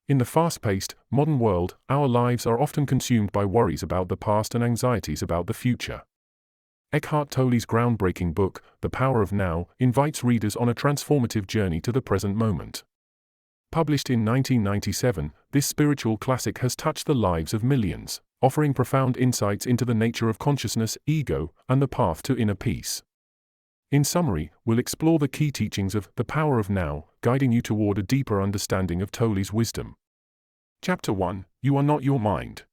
In the fast-paced, modern world, our lives are often consumed by worries about the past and anxieties about the future. Eckhart Tolle's groundbreaking book, The Power of Now, invites readers on a transformative journey to the present moment. Published in 1997, this spiritual classic has touched the lives of millions, offering profound insights into the nature of consciousness, ego, and the path to inner peace. In summary, we'll explore the key teachings of The Power of Now, guiding you toward a deeper understanding of Tolle's wisdom. Chapter 1: You Are Not Your Mind.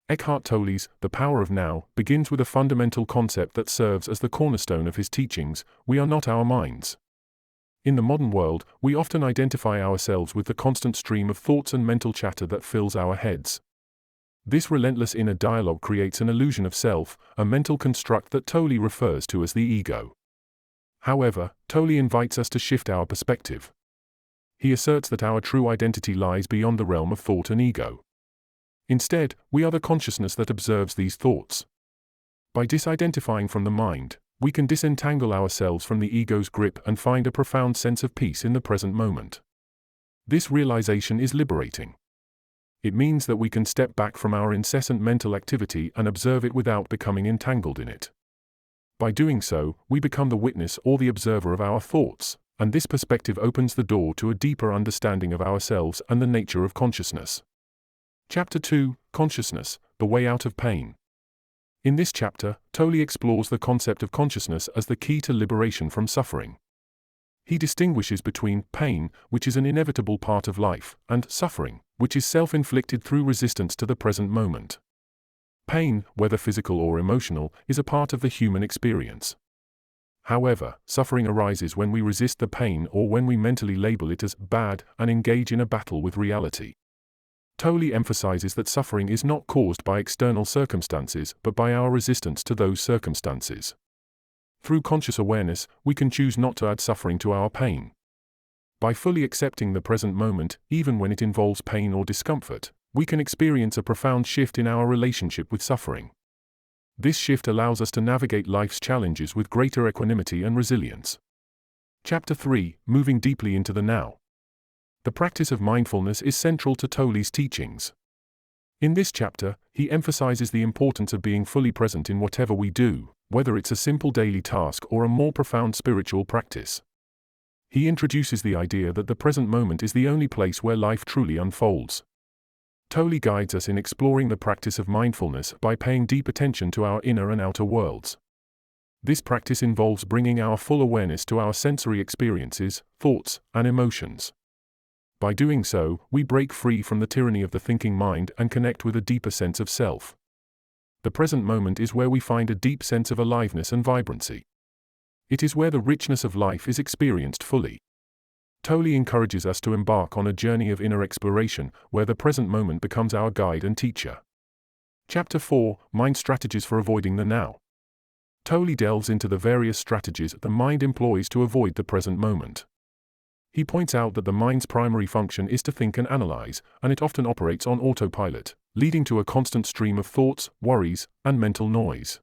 Eckhart Tolle's The Power of Now begins with a fundamental concept that serves as the cornerstone of his teachings: we are not our minds. In the modern world, we often identify ourselves with the constant stream of thoughts and mental chatter that fills our heads. This relentless inner dialogue creates an illusion of self, a mental construct that Tolle refers to as the ego. However, Tolle invites us to shift our perspective. He asserts that our true identity lies beyond the realm of thought and ego. Instead, we are the consciousness that observes these thoughts. By disidentifying from the mind, we can disentangle ourselves from the ego's grip and find a profound sense of peace in the present moment. This realization is liberating. It means that we can step back from our incessant mental activity and observe it without becoming entangled in it. By doing so, we become the witness or the observer of our thoughts, and this perspective opens the door to a deeper understanding of ourselves and the nature of consciousness. Chapter 2: Consciousness, the Way Out of Pain. In this chapter, Tolle explores the concept of consciousness as the key to liberation from suffering. He distinguishes between pain, which is an inevitable part of life, and suffering, which is self-inflicted through resistance to the present moment. Pain, whether physical or emotional, is a part of the human experience. However, suffering arises when we resist the pain or when we mentally label it as bad and engage in a battle with reality. Tolle emphasizes that suffering is not caused by external circumstances but by our resistance to those circumstances. Through conscious awareness, we can choose not to add suffering to our pain. By fully accepting the present moment, even when it involves pain or discomfort, we can experience a profound shift in our relationship with suffering. This shift allows us to navigate life's challenges with greater equanimity and resilience. Chapter 3: Moving Deeply into the Now. The practice of mindfulness is central to Tolle's teachings. In this chapter, he emphasizes the importance of being fully present in whatever we do, whether it's a simple daily task or a more profound spiritual practice. He introduces the idea that the present moment is the only place where life truly unfolds. Tolle guides us in exploring the practice of mindfulness by paying deep attention to our inner and outer worlds. This practice involves bringing our full awareness to our sensory experiences, thoughts, and emotions. By doing so, we break free from the tyranny of the thinking mind and connect with a deeper sense of self. The present moment is where we find a deep sense of aliveness and vibrancy. It is where the richness of life is experienced fully. Tolle encourages us to embark on a journey of inner exploration, where the present moment becomes our guide and teacher. Chapter 4: Mind Strategies for Avoiding the Now. Tolle delves into the various strategies the mind employs to avoid the present moment. He points out that the mind's primary function is to think and analyze, and it often operates on autopilot, leading to a constant stream of thoughts, worries, and mental noise.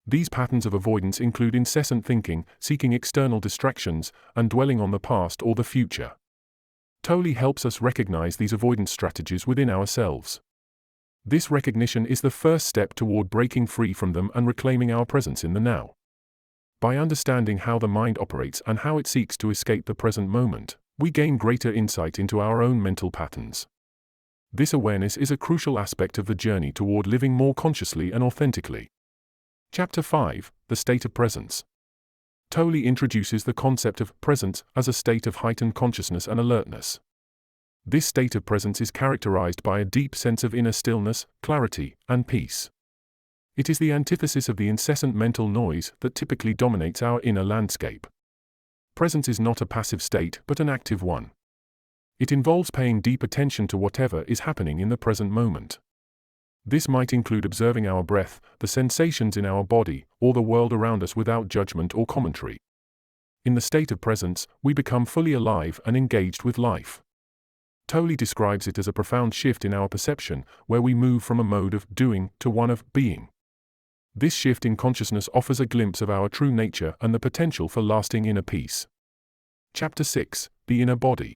These patterns of avoidance include incessant thinking, seeking external distractions, and dwelling on the past or the future. Tolle helps us recognize these avoidance strategies within ourselves. This recognition is the first step toward breaking free from them and reclaiming our presence in the now. By understanding how the mind operates and how it seeks to escape the present moment, we gain greater insight into our own mental patterns. This awareness is a crucial aspect of the journey toward living more consciously and authentically. Chapter 5: The State of Presence. Tolle introduces the concept of presence as a state of heightened consciousness and alertness. This state of presence is characterized by a deep sense of inner stillness, clarity, and peace. It is the antithesis of the incessant mental noise that typically dominates our inner landscape. Presence is not a passive state but an active one. It involves paying deep attention to whatever is happening in the present moment. This might include observing our breath, the sensations in our body, or the world around us without judgment or commentary. In the state of presence, we become fully alive and engaged with life. Tolle describes it as a profound shift in our perception, where we move from a mode of doing to one of being. This shift in consciousness offers a glimpse of our true nature and the potential for lasting inner peace. Chapter 6: The Inner Body.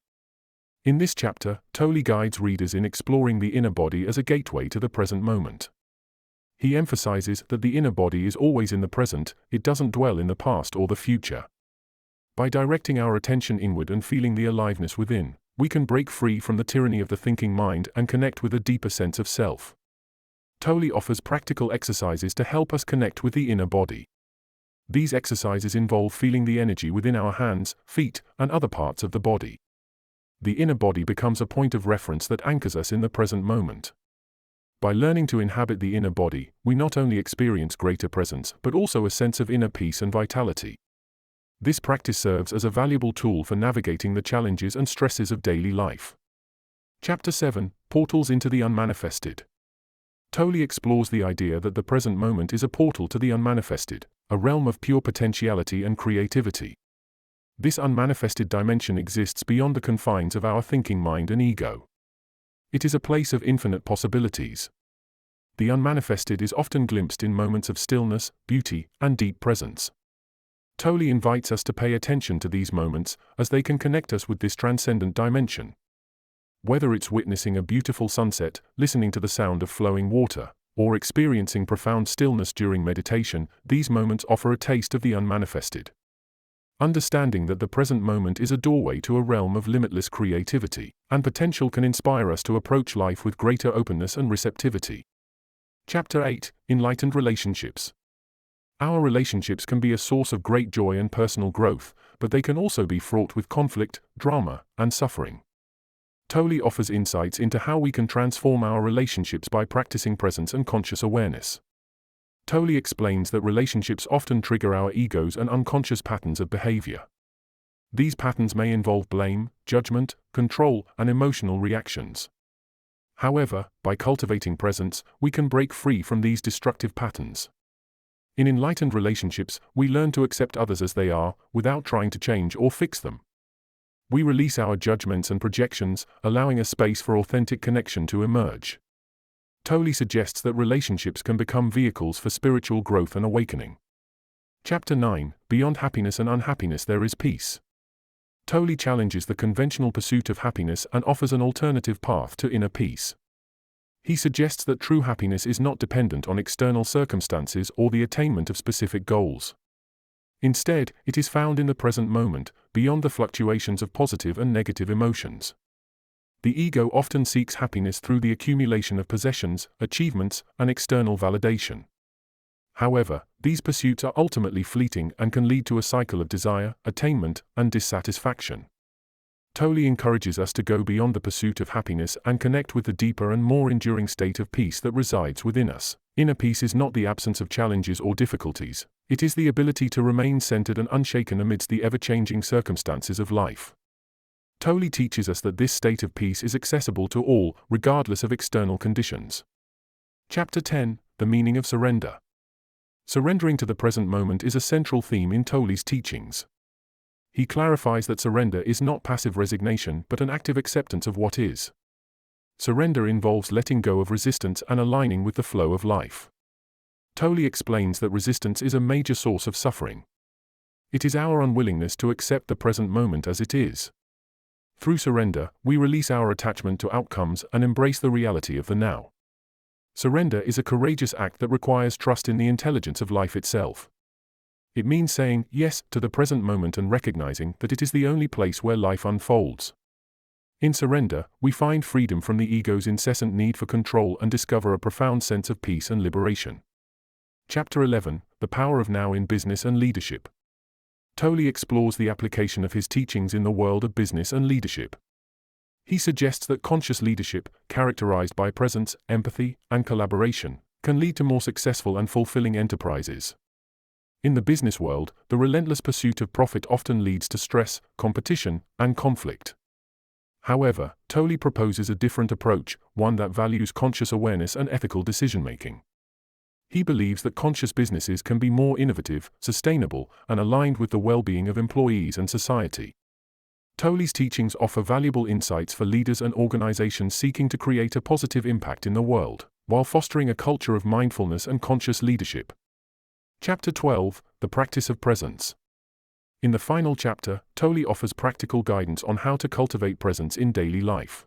In this chapter, Tolle guides readers in exploring the inner body as a gateway to the present moment. He emphasizes that the inner body is always in the present, it doesn't dwell in the past or the future. By directing our attention inward and feeling the aliveness within, we can break free from the tyranny of the thinking mind and connect with a deeper sense of self. Tolle offers practical exercises to help us connect with the inner body. These exercises involve feeling the energy within our hands, feet, and other parts of the body. The inner body becomes a point of reference that anchors us in the present moment. By learning to inhabit the inner body, we not only experience greater presence but also a sense of inner peace and vitality. This practice serves as a valuable tool for navigating the challenges and stresses of daily life. Chapter 7: Portals into the Unmanifested. Tolle explores the idea that the present moment is a portal to the unmanifested, a realm of pure potentiality and creativity. This unmanifested dimension exists beyond the confines of our thinking mind and ego. It is a place of infinite possibilities. The unmanifested is often glimpsed in moments of stillness, beauty, and deep presence. Tolle invites us to pay attention to these moments, as they can connect us with this transcendent dimension. Whether it's witnessing a beautiful sunset, listening to the sound of flowing water, or experiencing profound stillness during meditation, these moments offer a taste of the unmanifested. Understanding that the present moment is a doorway to a realm of limitless creativity and potential can inspire us to approach life with greater openness and receptivity. Chapter 8: Enlightened Relationships. Our relationships can be a source of great joy and personal growth, but they can also be fraught with conflict, drama, and suffering. Tolle offers insights into how we can transform our relationships by practicing presence and conscious awareness. Tolle explains that relationships often trigger our egos and unconscious patterns of behavior. These patterns may involve blame, judgment, control, and emotional reactions. However, by cultivating presence, we can break free from these destructive patterns. In enlightened relationships, we learn to accept others as they are, without trying to change or fix them. We release our judgments and projections, allowing a space for authentic connection to emerge. Tolle suggests that relationships can become vehicles for spiritual growth and awakening. Chapter 9: Beyond Happiness and Unhappiness There is Peace. Tolle challenges the conventional pursuit of happiness and offers an alternative path to inner peace. He suggests that true happiness is not dependent on external circumstances or the attainment of specific goals. Instead, it is found in the present moment, beyond the fluctuations of positive and negative emotions. The ego often seeks happiness through the accumulation of possessions, achievements, and external validation. However, these pursuits are ultimately fleeting and can lead to a cycle of desire, attainment, and dissatisfaction. Tolle encourages us to go beyond the pursuit of happiness and connect with the deeper and more enduring state of peace that resides within us. Inner peace is not the absence of challenges or difficulties, it is the ability to remain centered and unshaken amidst the ever-changing circumstances of life. Tolle teaches us that this state of peace is accessible to all, regardless of external conditions. Chapter 10: The Meaning of Surrender. Surrendering to the present moment is a central theme in Tolle's teachings. He clarifies that surrender is not passive resignation but an active acceptance of what is. Surrender involves letting go of resistance and aligning with the flow of life. Tolle explains that resistance is a major source of suffering. It is our unwillingness to accept the present moment as it is. Through surrender, we release our attachment to outcomes and embrace the reality of the now. Surrender is a courageous act that requires trust in the intelligence of life itself. It means saying yes to the present moment and recognizing that it is the only place where life unfolds. In surrender, we find freedom from the ego's incessant need for control and discover a profound sense of peace and liberation. Chapter 11: The Power of Now in Business and Leadership. Tolle explores the application of his teachings in the world of business and leadership. He suggests that conscious leadership, characterized by presence, empathy, and collaboration, can lead to more successful and fulfilling enterprises. In the business world, the relentless pursuit of profit often leads to stress, competition, and conflict. However, Tolle proposes a different approach, one that values conscious awareness and ethical decision-making. He believes that conscious businesses can be more innovative, sustainable, and aligned with the well-being of employees and society. Tolle's teachings offer valuable insights for leaders and organizations seeking to create a positive impact in the world, while fostering a culture of mindfulness and conscious leadership. Chapter 12: The Practice of Presence. In the final chapter, Tolle offers practical guidance on how to cultivate presence in daily life.